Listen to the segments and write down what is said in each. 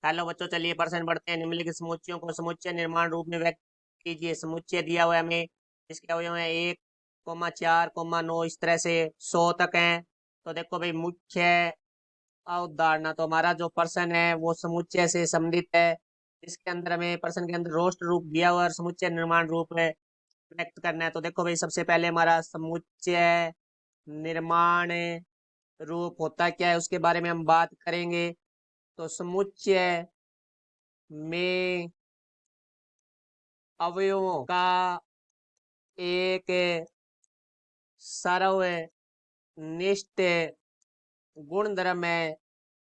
Hello बच्चों, चलिए प्रश्न बढ़ते हैं। निम्नलिखित समुच्चयों को समुच्चय निर्माण रूप में व्यक्त कीजिए। समुच्चय दिया हुआ है हमें, इसके अवयव है 1, 4, 9, इस तरह से 100 तक हैं। तो देखो भाई, मुख्य अवधारणा, तो हमारा जो प्रश्न है वो समुच्चय से संबंधित है। इसके अंदर हमें प्रश्न के अंदर रोस्ट रूप दिया हुआ और समुच्चय निर्माण रूप है व्यक्त करना है। तो देखो भाई, सबसे पहले हमारा समुच्चय निर्माण रूप होता क्या है उसके बारे में हम बात करेंगे। तो समुच्चय में अवयवों का एक सर्वनिष्ठ गुणधर्म है,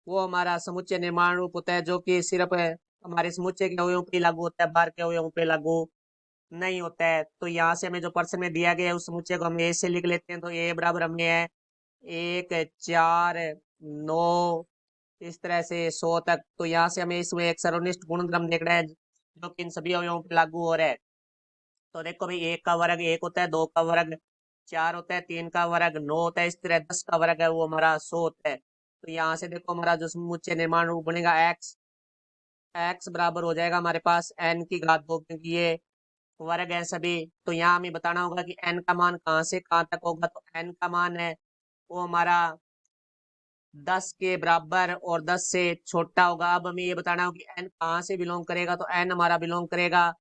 वो हमारा समुच्चय निर्माण रूप होता है, जो कि सिर्फ हमारे समुच्चय के अवयवों पे लागू होता है, बाहर के अवयवों पे लागू नहीं होता है। तो यहाँ से हमें जो प्रश्न में दिया गया है उस समुच्चय को हम ए से लिख लेते हैं। तो ए बराबर हमें है 1, 4, 9, इस तरह से 100 तक। तो यहाँ से हमें इसमें एक सर्वनिष्ठ गुणधर्म देखना है जो कि इन सभी अवयवों पे लागू हो रहा है। तो देखो भाई, 1 का वर्ग 1 होता है, 2 का वर्ग 4 होता है, 3 का वर्ग 9 होता है, इस तरह 10 का वर्ग है वो हमारा 100 होता है। तो यहाँ से देखो हमारा जो समुच्चय निर्माण रूप बनेगा एक्स, एक्स बराबर हो जाएगा हमारे पास n की घात 2, क्योंकि ये वर्ग है सभी। तो यहाँ हमें बताना होगा कि n का मान कहाँ से कहाँ तक होगा। तो n का मान है वो हमारा 10 के बराबर और 10 से छोटा होगा। अब हमें ये बताना होगा कि n कहाँ से बिलोंग करेगा। तो n हमारा बिलोंग करेगा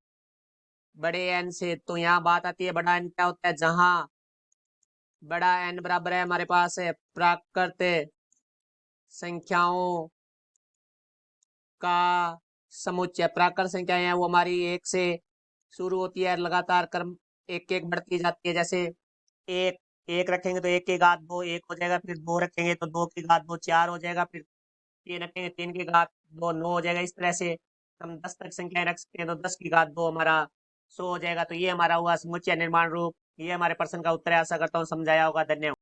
बड़े एन से। तो यहाँ बात आती है बड़ा एन क्या होता है, जहां बड़ा एन बराबर है हमारे पास है प्राकृत संख्याओं का समुच्चय। प्राकृत संख्याएं हैं वो हमारी 1 से शुरू होती है, लगातार क्रम एक एक बढ़ती जाती है। जैसे एक एक रखेंगे तो 1 की घात 2 1 हो जाएगा, फिर 2 रखेंगे तो 2 की घात 2 4 हो जाएगा, फिर 3 रखेंगे 3 की घात 2 9 हो जाएगा। इस तरह से हम 10 तक संख्याएं रख सकते हैं। तो 10 की घात 2 हमारा 100 हो जाएगा। तो ये हमारा हुआ समुच्चय निर्माण रूप। ये हमारे प्रश्न का उत्तर है। आशा करता हूँ समझाया होगा। धन्यवाद।